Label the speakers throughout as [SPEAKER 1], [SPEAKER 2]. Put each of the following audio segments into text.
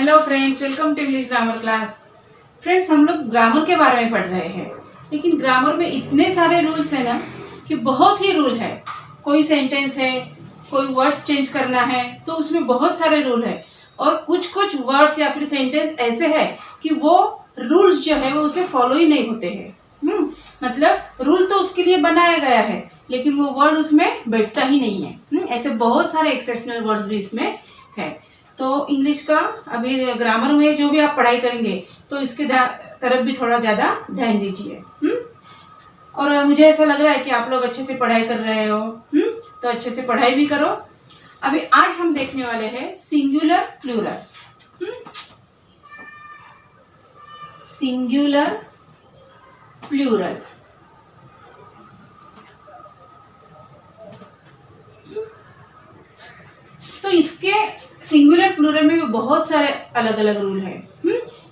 [SPEAKER 1] Hello friends, welcome to English grammar class. Friends, हम लोग grammar के बारे में पढ़ रहे हैं, लेकिन ग्रामर में इतने सारे रूल्स हैं ना कि बहुत ही रूल है। कोई सेंटेंस है, कोई वर्ड्स चेंज करना है तो उसमें बहुत सारे रूल है, और कुछ कुछ वर्ड्स या फिर सेंटेंस ऐसे है कि वो रूल्स जो है वो उसे फॉलो ही नहीं होते हैं। मतलब रूल तो उसके लिए बनाया गया है, लेकिन वो वर्ड उसमें बैठता ही नहीं है। ऐसे बहुत सारे एक्सेप्शनल वर्ड्स भी इसमें है। तो इंग्लिश का अभी ग्रामर में जो भी आप पढ़ाई करेंगे तो इसके तरफ भी थोड़ा ज़्यादा ध्यान दीजिए। और मुझे ऐसा लग रहा है कि आप लोग अच्छे से पढ़ाई कर रहे हो। तो अच्छे से पढ़ाई भी करो। अभी आज हम देखने वाले हैं सिंगुलर प्लूरल। Singular plural. तो इसके सिंगुलर प्लूरल में भी बहुत सारे अलग अलग रूल हैं।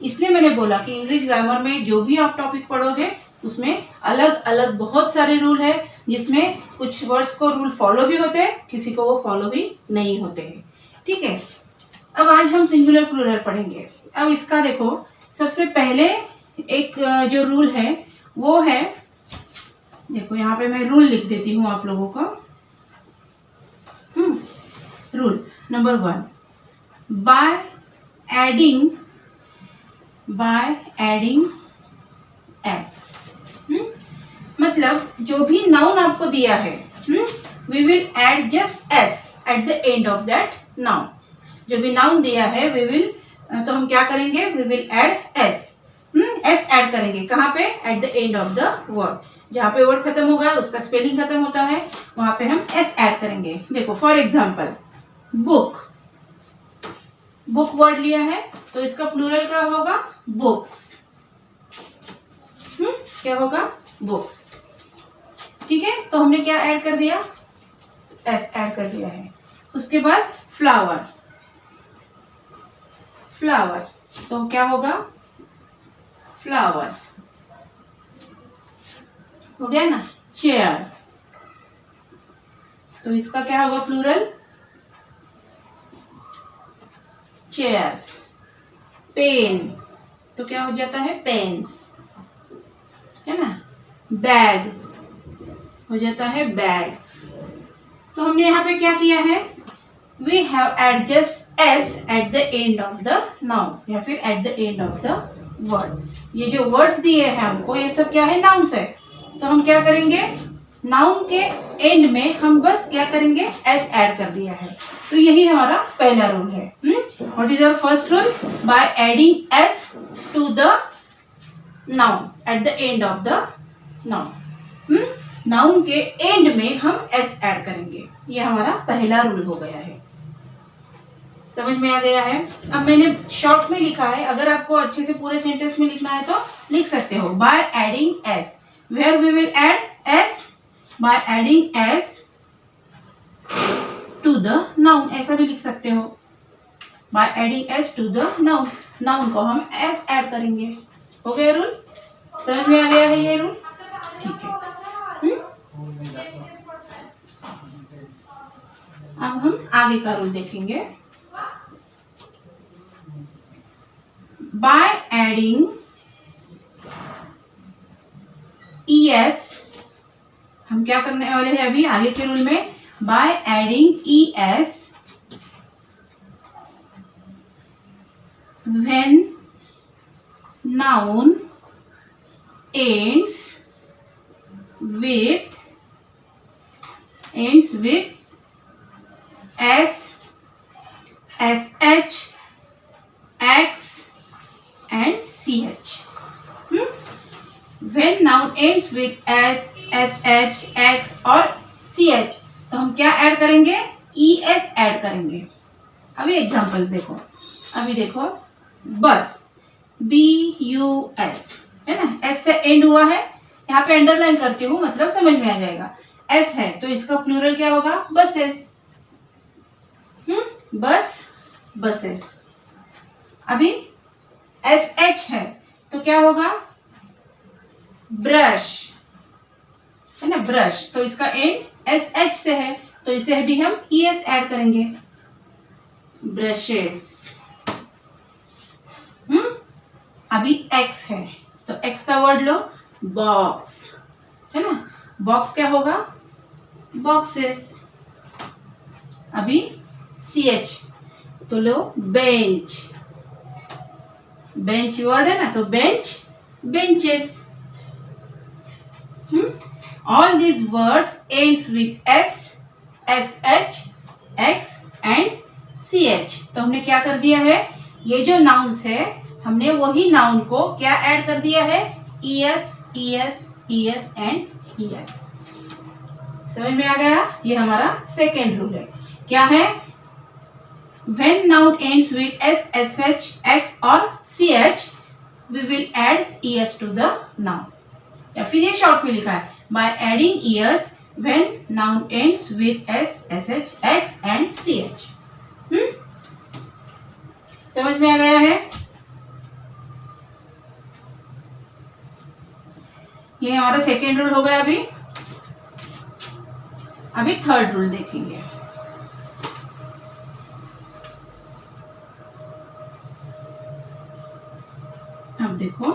[SPEAKER 1] इसलिए मैंने बोला कि इंग्लिश ग्रामर में जो भी आप टॉपिक पढ़ोगे उसमें अलग अलग बहुत सारे रूल है, जिसमें कुछ वर्ड्स को रूल फॉलो भी होते हैं, किसी को वो फॉलो भी नहीं होते हैं। ठीक है, अब आज हम सिंगुलर प्लूरल पढ़ेंगे। अब इसका देखो, सबसे पहले एक जो रूल है वो है, देखो यहाँ पे मैं रूल लिख देती हूँ आप लोगों को। Rule number 1, by adding s। मतलब जो भी नाउन आपको दिया है, we will add just s at the end of that noun। जो भी नाउन दिया है तो हम क्या करेंगे, we will add s। s add करेंगे कहाँ पे, at the end of the word। जहाँ पे वर्ड खत्म होगा उसका स्पेलिंग खत्म होता है, वहां पे हम s ऐड करेंगे। देखो फॉर एग्जाम्पल, बुक वर्ड लिया है तो इसका प्लूरल क्या होगा, बुक्स। क्या होगा, बुक्स। ठीक है, तो हमने क्या ऐड कर दिया, एस ऐड कर दिया है। उसके बाद फ्लावर तो क्या होगा, फ्लावर्स हो गया ना। चेयर तो इसका क्या होगा प्लूरल, चेयर्स। पेन तो क्या हो जाता है, पेन्स, है ना। बैग हो जाता है बैग्स। तो हमने यहाँ पे क्या किया है, we have add just S at the end of the noun या फिर at the end of the word. ये जो वर्ड्स दिए हैं हमको, ये सब क्या है, नाउन्स है। तो हम क्या करेंगे, नाउन के एंड में हम बस क्या करेंगे, एस ऐड कर दिया है। तो यही हमारा पहला रूल है। What is our first rule, by adding S to the noun at the end of the noun. Noun के एंड में हम एस ऐड करेंगे। ये हमारा पहला रूल हो गया है। समझ में आ गया है। अब मैंने शॉर्ट में लिखा है, अगर आपको अच्छे से पूरे सेंटेंस में लिखना है तो लिख सकते हो, by adding S, where we will add S, by adding s to the noun। ऐसा भी लिख सकते हो, by adding s to the noun। Noun को हम s ऐड करेंगे। हो गया रूल, समझ में आ गया है ये रूल। ठीक है, अब हम आगे का रूल देखेंगे। by adding es, हम क्या करने वाले हैं अभी आगे के रूल में, by adding es when noun ends with s, sh, x and ch। when noun ends with s, sh, x और ch, तो हम क्या ऐड करेंगे, es ऐड करेंगे। अभी एग्जांपल्स देखो, अभी देखो बस, bus है ना, s से एंड हुआ है, यहाँ पे अंडरलाइन करती हूँ, मतलब समझ में आ जाएगा। s है तो इसका प्लूरल क्या होगा, बसेस। बसेस। अभी sh है तो क्या होगा, ब्रश है ना, ब्रश। तो इसका एंड एस एच से है तो इसे भी हम ई एस ऐड करेंगे, ब्रशेस। अभी एक्स है तो एक्स का वर्ड लो बॉक्स, है ना। बॉक्स क्या होगा, बॉक्सेस। अभी सी एच तो लो बेंच, बेंच वर्ड है ना, तो bench, benches. All these words ends with S, S H, X and C H. तो हमने क्या कर दिया है, ये जो नाउन्स है हमने वही नाउन को क्या ऐड कर दिया है, E S, E S, E S and E S. समझ में आ गया। ये हमारा सेकेंड रूल है। क्या है, when noun ends with s, sh, x और ch we will add es to the noun। या फिर ये शॉर्ट में लिखा है by adding es when noun ends with s, sh, x and ch। समझ में आ गया है। ये हमारा सेकेंड रूल हो गया। अभी थर्ड रूल देखेंगे। अब देखो,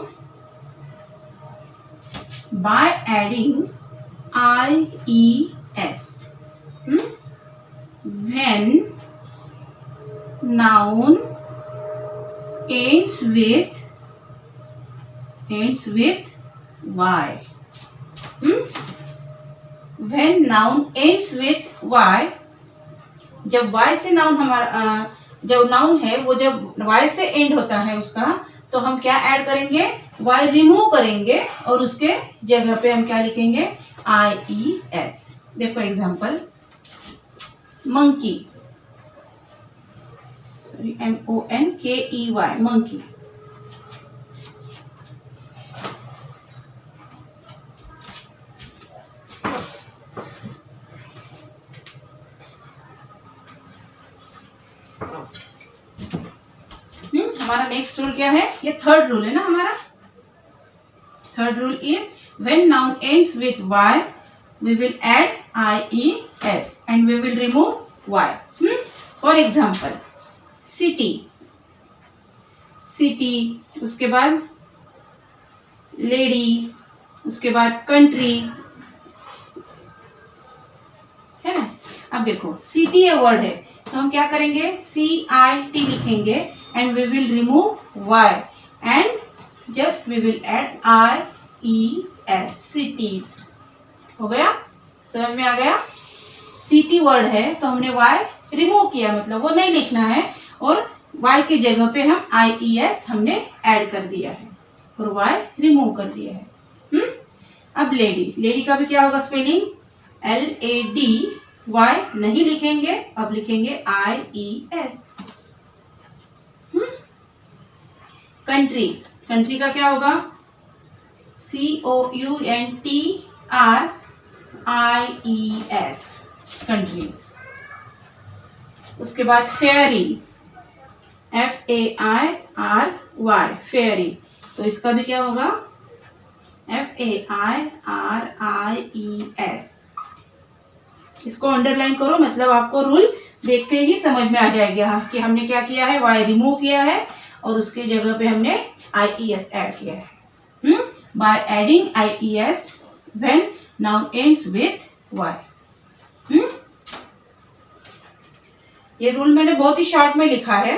[SPEAKER 1] by adding I E S when noun ends with y, when noun ends with y, जब y से नाउन हमारा जब नाउन है वो जब y से एंड होता है उसका, तो हम क्या ऐड करेंगे, y रिमूव करेंगे और उसके जगह पे हम क्या लिखेंगे, आई ई एस। देखो example, monkey, sorry MONKEY, monkey. हमारा नेक्स्ट रूल क्या है, ये थर्ड रूल है ना हमारा। Third rule is when noun ends with y we will add IES and we will remove y। For example, city, city, उसके बाद लेडी, उसके बाद कंट्री, है ना। अब देखो सिटी ये वर्ड है तो हम क्या करेंगे, CIT लिखेंगे and we will remove y and just we will add IES, cities. हो गया, समझ में आ गया। सिटी वर्ड है तो हमने y रिमूव किया, मतलब वो नहीं लिखना है और y के जगह पे हम IES हमने ऐड कर दिया है और y रिमूव कर दिया है। अब लेडी, लेडी का भी क्या होगा स्पेलिंग, LADY नहीं लिखेंगे, अब लिखेंगे IES। कंट्री, कंट्री का क्या होगा, COUNTRIES, कंट्रीज। उसके बाद फेयरी, FAIRY, फेयरी, तो इसका भी क्या होगा, FAIRIES। इसको अंडरलाइन करो, मतलब आपको रूल देखते ही समझ में आ जाएगा कि हमने क्या किया है, y रिमूव किया है और उसके जगह पे हमने IES ऐड किया है। By adding IES when noun ends with y। ये रूल मैंने बहुत ही शॉर्ट में लिखा है।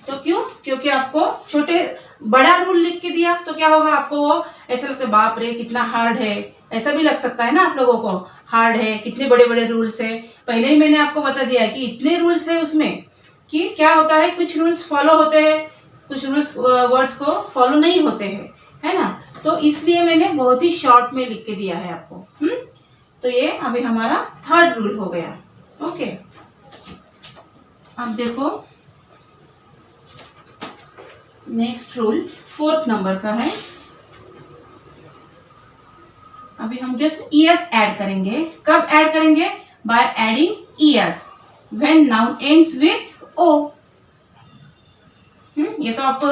[SPEAKER 1] तो क्यों, क्योंकि आपको छोटे बड़ा रूल लिख के दिया तो क्या होगा, आपको वो ऐसा लगता है बाप रे कितना हार्ड है, ऐसा भी लग सकता है ना आप लोगों को, हार्ड है, कितने बड़े बड़े रूल्स है। पहले ही मैंने आपको बता दिया है कि इतने रूल्स है उसमें कि क्या होता है, कुछ रूल्स फॉलो होते हैं, कुछ रूल्स वर्ड्स को फॉलो नहीं होते हैं, है ना। तो इसलिए मैंने बहुत ही शॉर्ट में लिख के दिया है आपको। तो ये अभी हमारा थर्ड रूल हो गया। ओके, अब देखो नेक्स्ट रूल फोर्थ नंबर का है। अभी हम जस्ट ES ऐड करेंगे। कब ऐड करेंगे, by adding ES when noun ends with O। ये तो आपको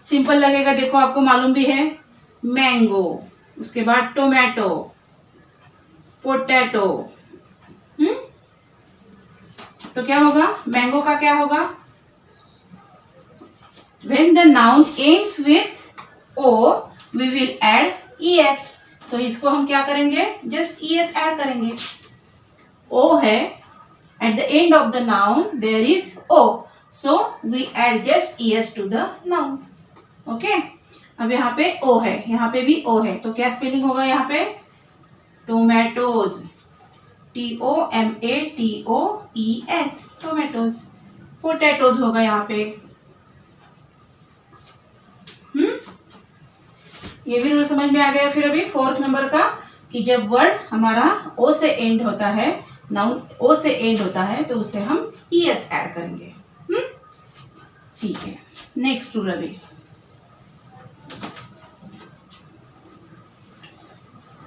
[SPEAKER 1] सिंपल लगेगा, देखो आपको मालूम भी है, मैंगो, उसके बाद टोमेटो, पोटैटो। तो क्या होगा, मैंगो का क्या होगा, when the noun ends with O we will add ES, तो इसको हम क्या करेंगे, जस्ट ES ऐड करेंगे। ओ है, at the end of the noun there is O, so we add just ES to the noun. Okay? अब यहाँ पे O है, यहाँ पे भी O है, तो क्या स्पेलिंग होगा यहाँ पे, टोमेटोज, TOMATOES, टोमेटोज। पोटैटोज होगा यहाँ पे। ये भी रूल समझ में आ गया। फिर अभी 4th नंबर का, कि जब वर्ड हमारा ओ से एंड होता है, नाउन ओ से एंड होता है, तो उसे हम ES ऐड करेंगे। ठीक है, नेक्स्ट रूल अभी।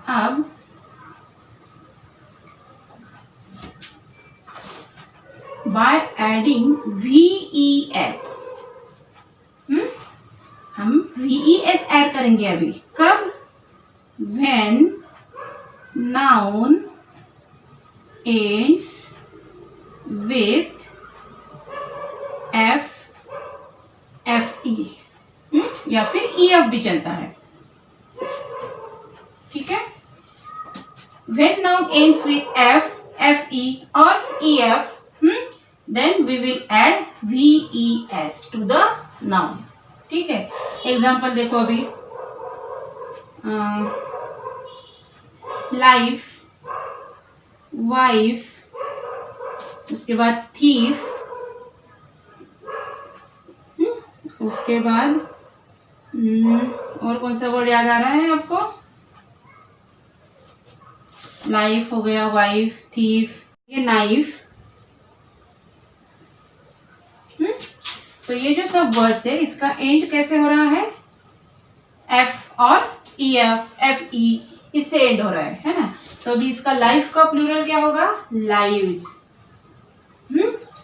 [SPEAKER 1] अब बाय एडिंग VES, हम VES ऐड करेंगे अभी। कब, when noun ends with FE, या फिर EF भी चलता है। ठीक है, when noun ends with FE और EF, then we will add VES to the noun। ठीक है, एग्जाम्पल देखो अभी, लाइफ, वाइफ, उसके बाद थीफ, उसके बाद और कौन सा वर्ड याद आ रहा है आपको, लाइफ हो गया, वाइफ, थीफ, ये नाइफ। तो ये जो सब वर्ड्स है, इसका एंड कैसे हो रहा है, F और EF, FE, इससे एंड हो रहा है ना। तो अभी इसका लाइफ का प्लूरल क्या होगा, लाइव्स।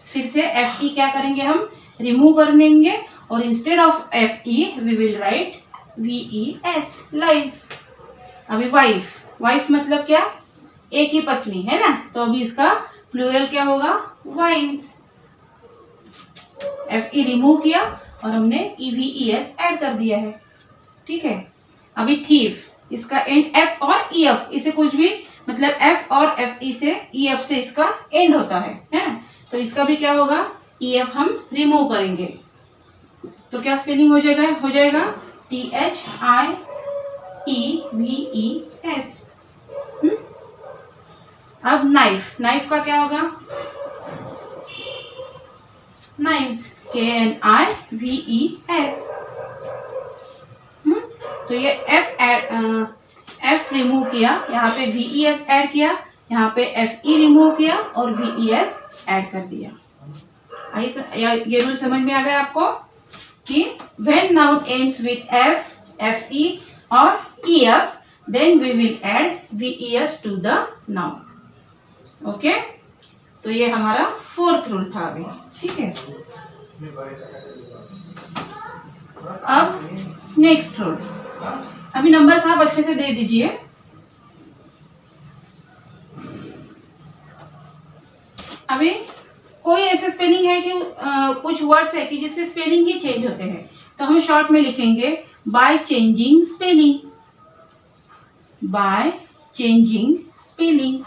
[SPEAKER 1] फिर से FE क्या करेंगे, हम रिमूव कर देंगे, और instead of FE we will write VES, lives. अभी वाइफ, वाइफ मतलब क्या, एक ही पत्नी है ना, तो अभी इसका प्लूरल क्या होगा, वाइव्स। FE रिमूव किया और हमने EVES ऐड कर दिया है। ठीक है, अभी थीफ, इसका एंड F और EF, इसे कुछ भी मतलब F और FE से, EF से इसका एंड होता है ना, तो इसका भी क्या होगा, EF हम रिमूव करेंगे, तो क्या स्पेलिंग हो जाएगा THIEVES। अब नाइफ, नाइफ का क्या होगा, नाइव्स, KNIVES। तो ये F रिमूव किया, यहाँ पे VES ऐड किया, यहाँ पे FE रिमूव किया और VES ऐड कर दिया। ये रूल समझ में आ गया आपको, कि when noun ends with F, FE और EF, then we will add VES to the noun। Okay, तो ये हमारा 4th रूल था अभी। ठीक है, अब नेक्स्ट रूल। अभी नंबर्स आप अच्छे से दे दीजिए। अभी कोई ऐसे स्पेलिंग है कि कुछ वर्ड्स है कि जिसके स्पेलिंग ही चेंज होते हैं, तो हम शॉर्ट में लिखेंगे by changing spelling, by changing spelling.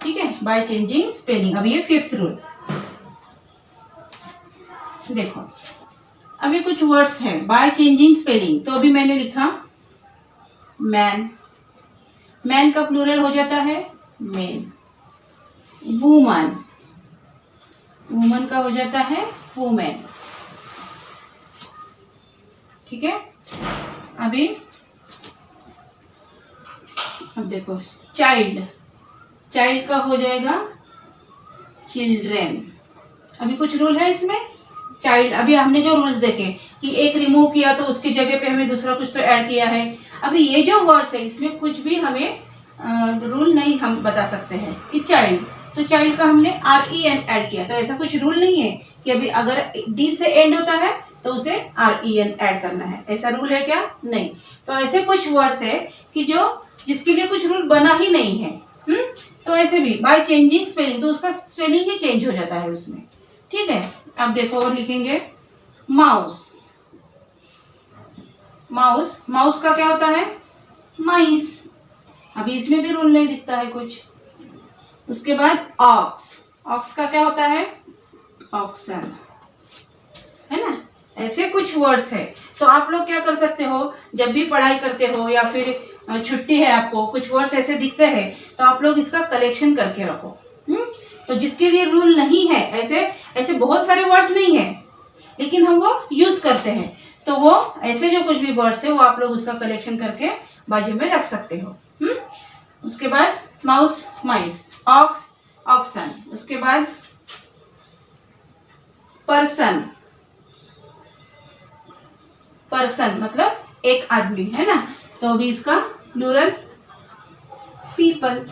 [SPEAKER 1] ठीक है, बाय चेंजिंग स्पेलिंग। अभी ये 5th रूल देखो। अभी कुछ वर्ड्स हैं बाय चेंजिंग स्पेलिंग, तो अभी मैंने लिखा मैन, मैन का प्लूरल हो जाता है मेन। वुमन, वुमन का हो जाता है वुमेन। ठीक है, अभी अब देखो चाइल्ड, चाइल्ड का हो जाएगा चिल्ड्रेन। अभी कुछ रूल है इसमें, चाइल्ड, अभी हमने जो रूल्स देखे कि एक रिमूव किया तो उसकी जगह पे हमें दूसरा कुछ तो ऐड किया है। अभी ये जो वर्ड्स है इसमें कुछ भी हमें रूल नहीं हम बता सकते हैं कि चाइल्ड, तो चाइल्ड का हमने REN ऐड किया, तो ऐसा कुछ रूल नहीं है कि अभी अगर D से एंड होता है तो उसे REN ऐड करना है, ऐसा रूल है क्या, नहीं। तो ऐसे कुछ वर्ड्स है कि जिसके लिए कुछ रूल बना ही नहीं है। तो ऐसे भी बाय चेंजिंग स्पेलिंग, तो उसका स्पेलिंग ही चेंज हो जाता है उसमें। ठीक है, अब देखो और लिखेंगे माउस, माउस, माउस का क्या होता है? माइस। अभी इसमें भी रूल नहीं दिखता है कुछ। उसके बाद ऑक्स, ऑक्स का क्या होता है? ऑक्सन, है ना। ऐसे कुछ वर्ड्स है। तो आप लोग क्या कर सकते हो, जब भी पढ़ाई करते हो या फिर छुट्टी है आपको, कुछ वर्ड्स ऐसे दिखते हैं तो आप लोग इसका कलेक्शन करके रखो। तो जिसके लिए रूल नहीं है, ऐसे ऐसे बहुत सारे वर्ड्स नहीं है लेकिन हम वो यूज करते हैं, तो वो ऐसे जो कुछ भी वर्ड्स है वो आप लोग उसका कलेक्शन करके बाजू में रख सकते हो। उसके बाद माउस, माइस, ऑक्स, ऑक्सन। उसके बाद पर्सन, पर्सन मतलब एक आदमी, है ना। तो अभी इसका प्लूरल पीपल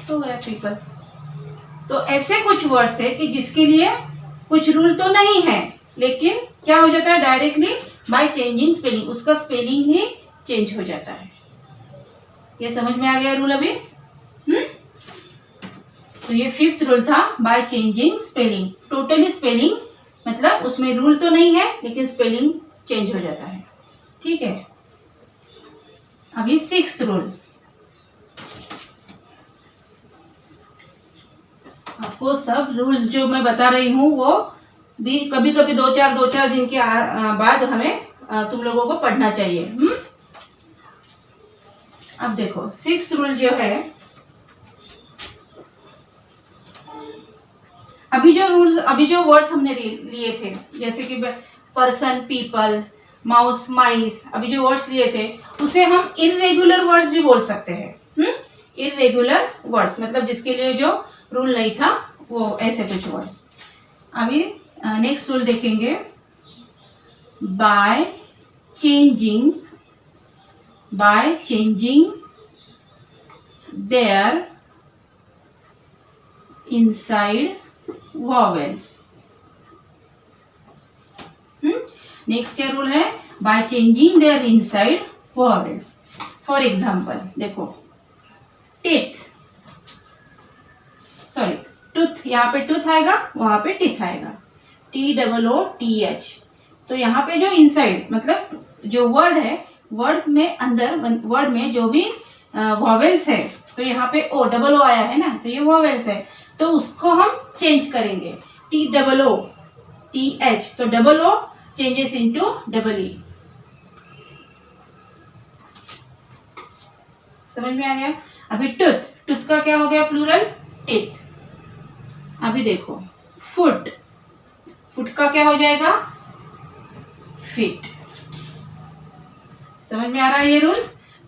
[SPEAKER 1] हो गया, पीपल। तो ऐसे कुछ वर्ड्स है कि जिसके लिए कुछ रूल तो नहीं है लेकिन क्या हो जाता है, डायरेक्टली बाय चेंजिंग स्पेलिंग, उसका स्पेलिंग ही चेंज हो जाता है। ये समझ में आ गया रूल अभी? तो ये 5th रूल था, by changing spelling. Totally spelling मतलब उसमें रूल तो नहीं है लेकिन स्पेलिंग चेंज हो जाता है। ठीक है। अभी 6th रूल, आपको सब रूल्स जो मैं बता रही हूँ वो भी कभी कभी 2-4 दिन के बाद हमें तुम लोगों को पढ़ना चाहिए। अब देखो 6th रूल जो है, अभी जो वर्ड्स हमने लिए थे, जैसे कि पर्सन, पीपल, माउस, माइस, अभी जो वर्ड्स लिए थे उसे हम इररेगुलर वर्ड्स भी बोल सकते हैं। इररेगुलर वर्ड्स मतलब जिसके लिए जो रूल नहीं था, वो ऐसे कुछ वर्ड्स। अभी नेक्स्ट रूल देखेंगे, by changing their inside vowels. Next क्या रूल है, by changing their inside vowels. For example देखो, टीथ, सॉरी टूथ, यहाँ पे टूथ आएगा, वहां पे टीथ आएगा, TOOTH। तो यहाँ पे जो इनसाइड मतलब जो वर्ड है, वर्ड में अंदर, वर्ड में जो भी वॉवेल्स है, तो यहाँ पे O आया है ना, तो ये वॉवेल्स है, तो उसको हम चेंज करेंगे, TOOTH। तो O चेंजेस इनटू EE। समझ में आ गया? अभी टूथ, टूथ का क्या हो गया प्लूरल? टीथ। अभी देखो फुट, फुट का क्या हो जाएगा? फीट। समझ में आ रहा है ये rule?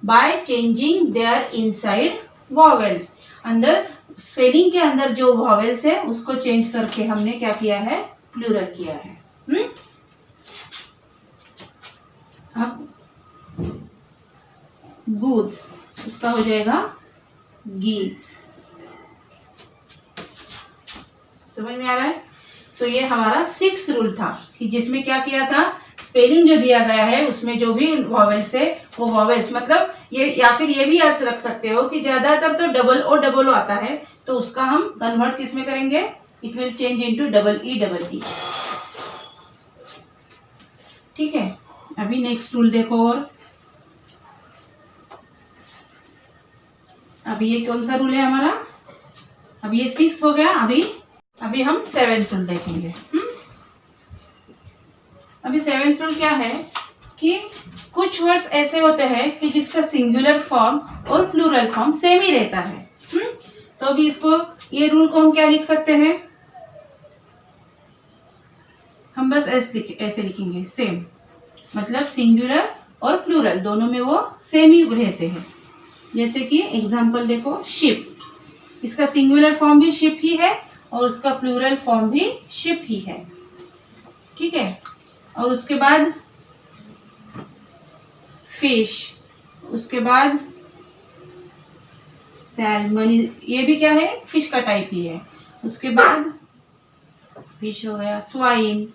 [SPEAKER 1] By changing their inside vowels, अंदर स्पेलिंग के अंदर जो वॉवेल्स है उसको चेंज करके हमने क्या किया है? प्लूरल किया है। अब गुड्स, उसका हो जाएगा गीड्स। समझ में आ रहा है? तो ये हमारा 6th रूल था कि जिसमें क्या किया था, स्पेलिंग जो दिया गया है उसमें जो भी वॉवेल्स है वो वॉवेल्स मतलब ये, या फिर ये भी याद रख सकते हो कि ज्यादातर तो OO आता है, तो उसका हम कन्वर्ट किस में करेंगे? It will change into EE। ठीक है। अभी नेक्स्ट रूल देखो, और अभी ये कौन सा रूल है हमारा? अभी ये 6th हो गया। अभी हम 7th रूल देखेंगे। अभी 7th रूल क्या है कि कुछ वर्ड्स ऐसे होते हैं कि जिसका सिंगुलर फॉर्म और प्लूरल फॉर्म सेम ही रहता है। तो अभी इसको, ये रूल को हम क्या लिख सकते हैं? हम बस ऐसे लिखेंगे, सेम, मतलब सिंगुलर और प्लूरल दोनों में वो सेम ही रहते हैं। जैसे कि एग्जांपल देखो, शिप, इसका सिंगुलर फॉर्म भी शिप ही है और उसका प्लूरल फॉर्म भी शिप ही है। ठीक है। और उसके बाद फिश, उसके बाद सैल्मन, ये भी क्या है? फिश का टाइप ही है। उसके बाद फिश हो गया, स्वाइन।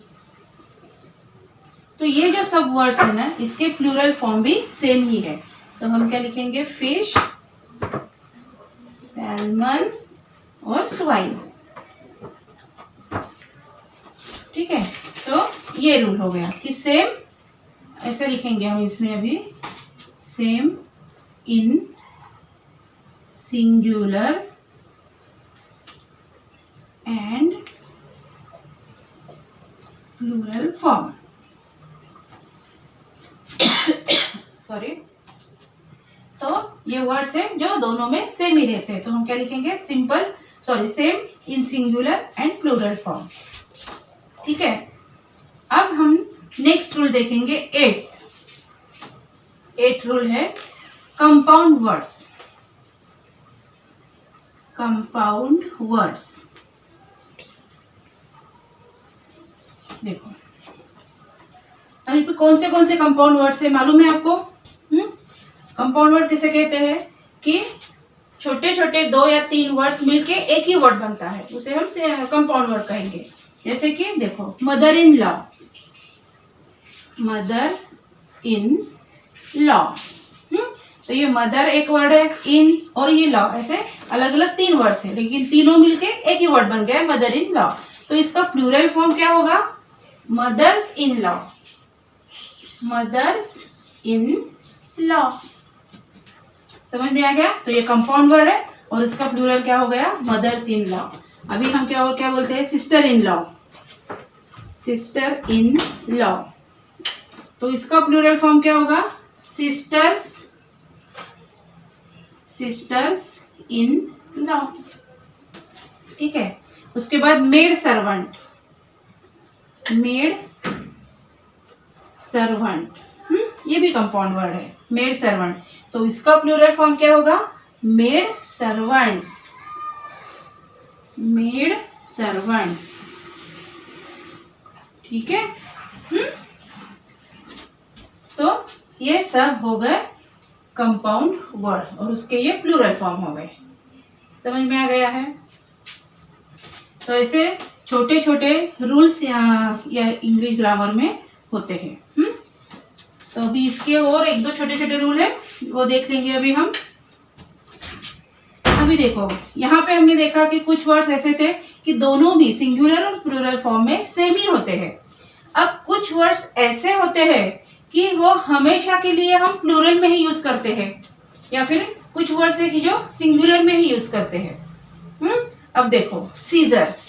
[SPEAKER 1] तो ये जो सब वर्ड्स है ना, इसके प्लूरल फॉर्म भी सेम ही है। तो हम क्या लिखेंगे? फिश, सैल्मन और स्वाइन। ठीक है। तो ये रूल हो गया कि सेम, ऐसे लिखेंगे हम इसमें अभी, same in singular and plural form. Sorry, तो ये वर्ड्स है जो दोनों में सेम ही रहते हैं, तो हम क्या लिखेंगे, same in singular and plural form. ठीक है, अब हम नेक्स्ट रूल देखेंगे, एट रूल है कंपाउंड वर्ड्स। कंपाउंड वर्ड्स देखो, अभी पे कौन से कंपाउंड वर्ड्स है मालूम है आपको? कंपाउंड वर्ड किसे कहते हैं कि छोटे छोटे 2 या 3 वर्ड्स मिलके एक ही वर्ड बनता है, उसे हम कंपाउंड वर्ड कहेंगे। जैसे कि देखो, mother in law, mother in law, तो ये मदर एक वर्ड है, इन और ये लॉ, ऐसे अलग अलग 3 वर्ड्स है, लेकिन तीनों मिलके एक ही वर्ड बन गया, मदर इन लॉ। तो इसका प्लूरल फॉर्म क्या होगा, mother's in law, mother's in law. समझ में आ गया? तो ये कंपाउंड वर्ड है और इसका प्लूरल क्या हो गया, मदर्स इन लॉ। अभी हम क्या बोलते हैं, sister in law, sister in law, तो इसका प्लूरल फॉर्म क्या होगा, सिस्टर्स, सिस्टर्स इन लॉ। ठीक है, उसके बाद मेड सर्वेंट, मेड सर्वेंट, ये भी कंपाउंड वर्ड है, मेड सर्वेंट, तो इसका प्लूरल फॉर्म क्या होगा, मेड सर्वेंट्स, मेड सर्वेंट्स। ठीक है, तो ये सब हो गए कंपाउंड वर्ड और उसके ये प्लूरल फॉर्म हो गए। समझ में आ गया है? तो ऐसे छोटे छोटे रूल्स या इंग्लिश ग्रामर में होते हैं। तो अभी इसके और 1-2 छोटे छोटे रूल है, वो देख लेंगे अभी हम। अभी देखो, यहाँ पे हमने देखा कि कुछ वर्ड्स ऐसे थे कि दोनों भी सिंगुलर और प्लूरल फॉर्म में सेम ही होते हैं। अब कुछ वर्ड्स ऐसे होते हैं कि वो हमेशा के लिए हम प्लूरल में ही यूज करते हैं, या फिर कुछ वर्ड्स है कि जो सिंगुलर में ही यूज करते हैं। अब देखो, सीजर्स,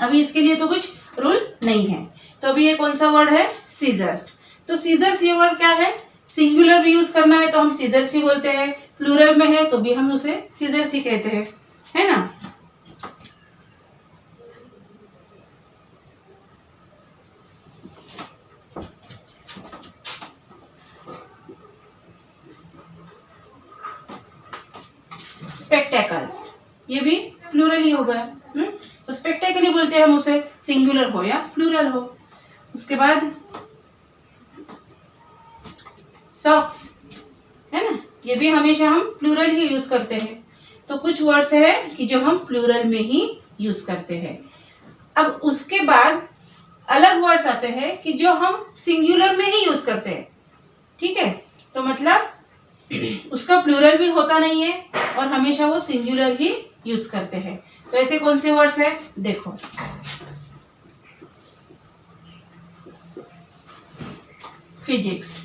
[SPEAKER 1] अभी इसके लिए तो कुछ रूल नहीं है। तो अभी ये कौन सा वर्ड है, सीजर्स। तो सीजर्स ये वर्ड क्या है, सिंगुलर भी यूज करना है तो हम सीजर्स ही बोलते हैं, प्लूरल में है तो भी हम उसे सीजर्स ही कहते हैं, है ना। स्पेक्टेकल्स, ये भी प्लूरल ही हो गया। तो स्पेक्टेकल ही बोलते हैं हम उसे, सिंगुलर हो या प्लूरल हो। उसके बाद सॉक्स, है ना, ये भी हमेशा हम प्लूरल ही यूज करते हैं। तो कुछ वर्ड्स है कि जो हम प्लूरल में ही यूज करते हैं। अब उसके बाद अलग वर्ड्स आते हैं कि जो हम सिंगुलर में ही यूज करते हैं। ठीक है, तो मतलब उसका प्लूरल भी होता नहीं है और हमेशा वो सिंगुलर ही यूज करते हैं। तो ऐसे कौन से वर्ड्स है, देखो, फिजिक्स,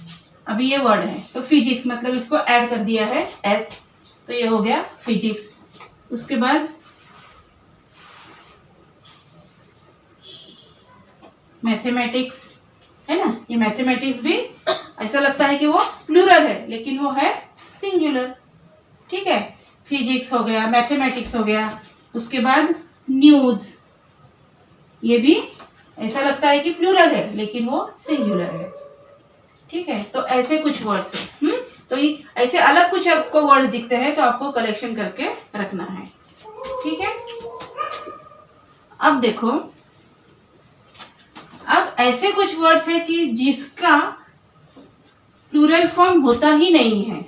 [SPEAKER 1] अभी ये वर्ड है तो फिजिक्स मतलब इसको ऐड कर दिया है एस, तो ये हो गया फिजिक्स। उसके बाद मैथमेटिक्स, है ना, ये मैथमेटिक्स भी ऐसा लगता है कि वो प्लूरल है लेकिन वो है सिंगुलर। ठीक है, फिजिक्स हो गया, मैथमेटिक्स हो गया। उसके बाद न्यूज, ये भी ऐसा लगता है कि प्लूरल है लेकिन वो सिंगुलर है। ठीक है, तो ऐसे कुछ वर्ड्स है। तो ये ऐसे अलग कुछ आपको वर्ड्स दिखते हैं तो आपको कलेक्शन करके रखना है। ठीक है, अब देखो, अब ऐसे कुछ वर्ड्स है कि जिसका प्लूरल फॉर्म होता ही नहीं है।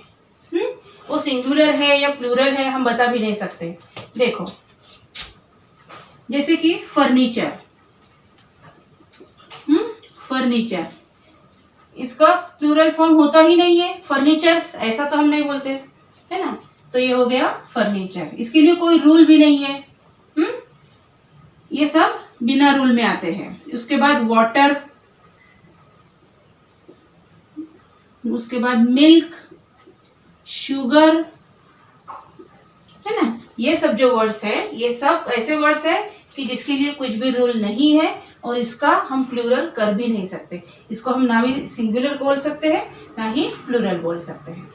[SPEAKER 1] वो सिंगुलर है या प्लूरल है हम बता भी नहीं सकते। देखो, जैसे कि फर्नीचर, फर्नीचर, इसका प्लूरल फॉर्म होता ही नहीं है, फर्नीचर्स ऐसा तो हम नहीं बोलते, है ना। तो ये हो गया फर्नीचर। इसके लिए कोई रूल भी नहीं है। ये सब बिना रूल में आते हैं। उसके बाद वाटर, उसके बाद मिल्क, शुगर, है ना। ये सब जो वर्ड्स है ये सब ऐसे वर्ड्स है कि जिसके लिए कुछ भी रूल नहीं है और इसका हम प्लूरल कर भी नहीं सकते। इसको हम ना भी सिंगुलर बोल सकते हैं ना ही प्लूरल बोल सकते हैं।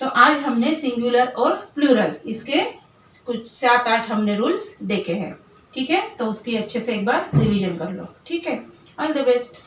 [SPEAKER 1] तो आज हमने सिंगुलर और प्लूरल इसके कुछ 7-8 हमने रूल्स देखे हैं। ठीक है, तो उसकी अच्छे से एक बार रिवीजन कर लो। ठीक है, ऑल द बेस्ट।